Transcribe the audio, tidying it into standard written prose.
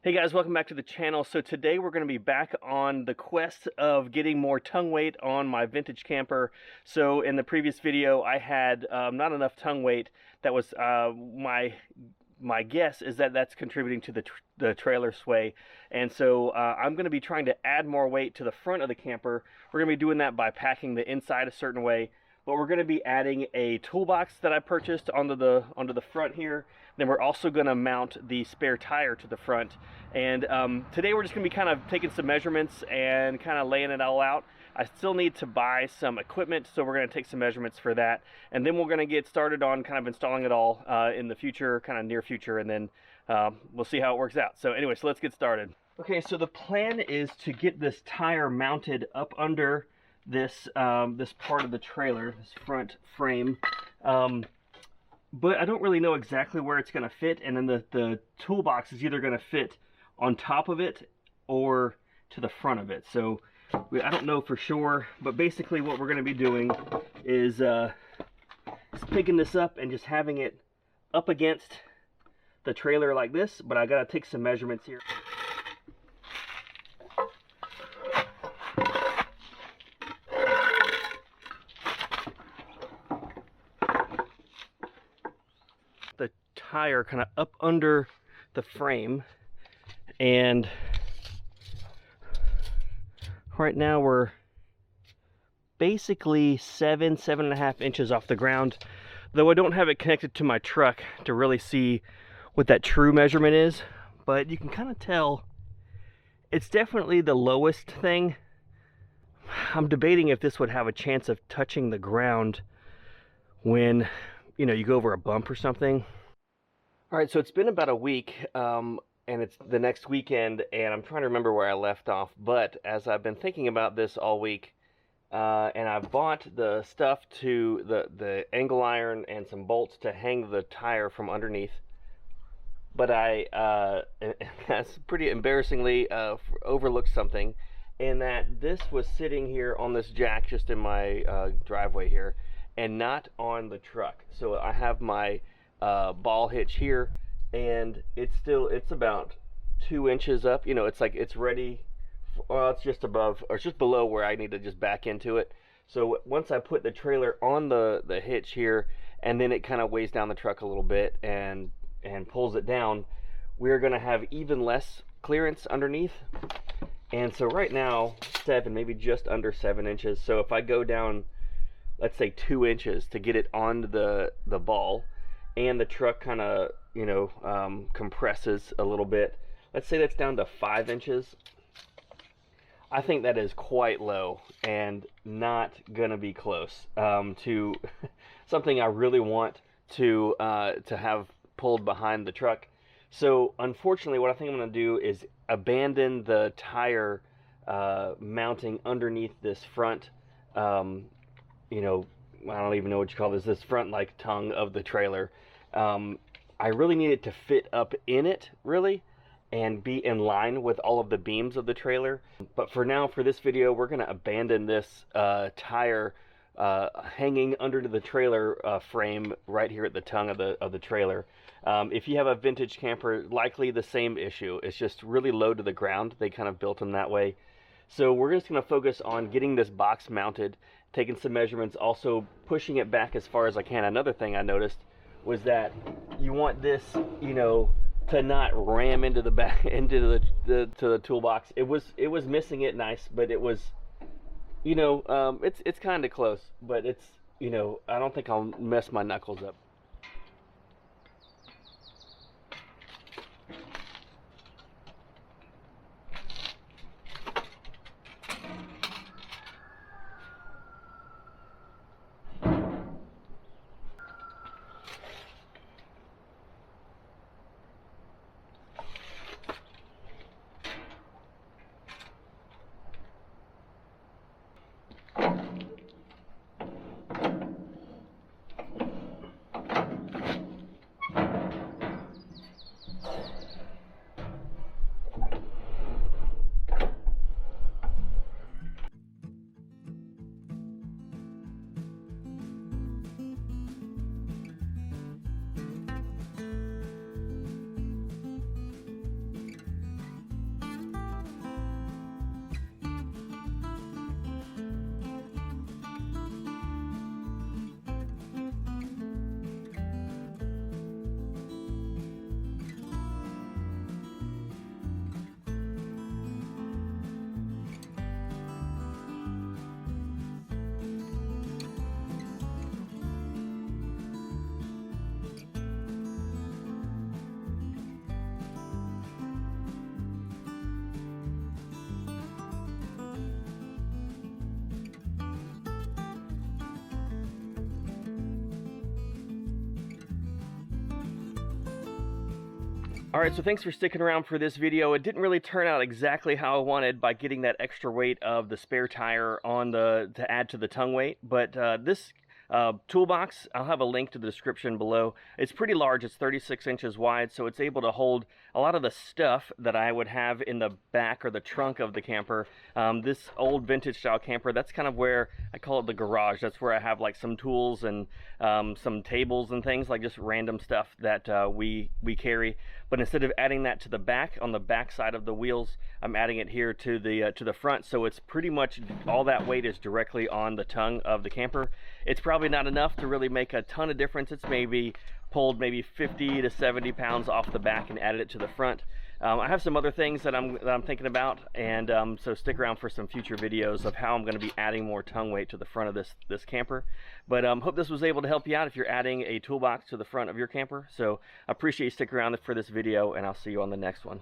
Hey guys, welcome back to the channel. So today we're going to be back on the quest of getting more tongue weight on my vintage camper. So in the previous video I had not enough tongue weight. That was my guess is that that's contributing to the trailer sway. And so I'm going to be trying to add more weight to the front of the camper. We're going to be doing that by packing the inside a certain way. But we're going to be adding a toolbox that I purchased onto the front here. Then we're also going to mount the spare tire to the front. And today we're just going to be kind of taking some measurements and kind of laying it all out. I still need to buy some equipment, so we're going to take some measurements for that. And then we're going to get started on kind of installing it all in the future, kind of near future, and then we'll see how it works out. So anyway, so let's get started. Okay, so the plan is to get this tire mounted up under this this part of the trailer, this front frame. But I don't really know exactly where it's going to fit, and then the toolbox is either going to fit on top of it or to the front of it. So I don't know for sure, but basically what we're going to be doing is just picking this up and just having it up against the trailer like this, but I got to take some measurements here. The tire kind of up under the frame, and right now we're basically 7.5 inches off the ground, though I don't have it connected to my truck to really see what that true measurement is, but you can kind of tell it's definitely the lowest thing. I'm debating if this would have a chance of touching the ground when, you know, you go over a bump or something. All right, so it's been about a week, and it's the next weekend, and I'm trying to remember where I left off, but as I've been thinking about this all week, and I bought the stuff to the angle iron and some bolts to hang the tire from underneath, but I that's pretty embarrassingly overlooked something, in that this was sitting here on this jack just in my driveway here, and not on the truck. So I have my ball hitch here, and it's about 2 inches up. You know, it's like it's ready. Well, it's just above, or it's just below where I need to just back into it. So once I put the trailer on the hitch here, and then it kind of weighs down the truck a little bit and pulls it down, we're going to have even less clearance underneath. And so right now, maybe just under 7 inches. So if I go down, let's say 2 inches to get it onto the ball, and the truck kind of, you know, compresses a little bit, let's say that's down to 5 inches. I think that is quite low and not gonna be close to something I really want to have pulled behind the truck. So unfortunately, what I think I'm gonna do is abandon the tire mounting underneath this front, you know, I don't even know what you call this front like tongue of the trailer. I really need it to fit up in it, really, and be in line with all of the beams of the trailer. But for now, for this video, we're going to abandon this tire hanging under the trailer frame right here at the tongue of the trailer. If you have a vintage camper, likely the same issue. It's just really low to the ground. They kind of built them that way. So we're just going to focus on getting this box mounted, taking some measurements, also pushing it back as far as I can. Another thing I noticed was that you want this, you know, to not ram into the back into the toolbox. It was missing it nice, but it was, you know, it's kind of close, but it's, you know, I don't think I'll mess my knuckles up. Alright, so thanks for sticking around for this video. It didn't really turn out exactly how I wanted by getting that extra weight of the spare tire on to add to the tongue weight, but this toolbox, I'll have a link to the description below. It's pretty large, it's 36 inches wide, so it's able to hold a lot of the stuff that I would have in the back or the trunk of the camper. This old vintage style camper, that's kind of where I call it the garage. That's where I have like some tools and some tables and things, like just random stuff that we carry. But instead of adding that to the back, on the back side of the wheels, I'm adding it here to the front, so it's pretty much all that weight is directly on the tongue of the camper. It's probably not enough to really make a ton of difference. It's maybe pulled maybe 50 to 70 pounds off the back and added it to the front. I have some other things that I'm thinking about, and so stick around for some future videos of how I'm going to be adding more tongue weight to the front of this camper. But hope this was able to help you out if you're adding a toolbox to the front of your camper. So I appreciate you sticking around for this video, and I'll see you on the next one.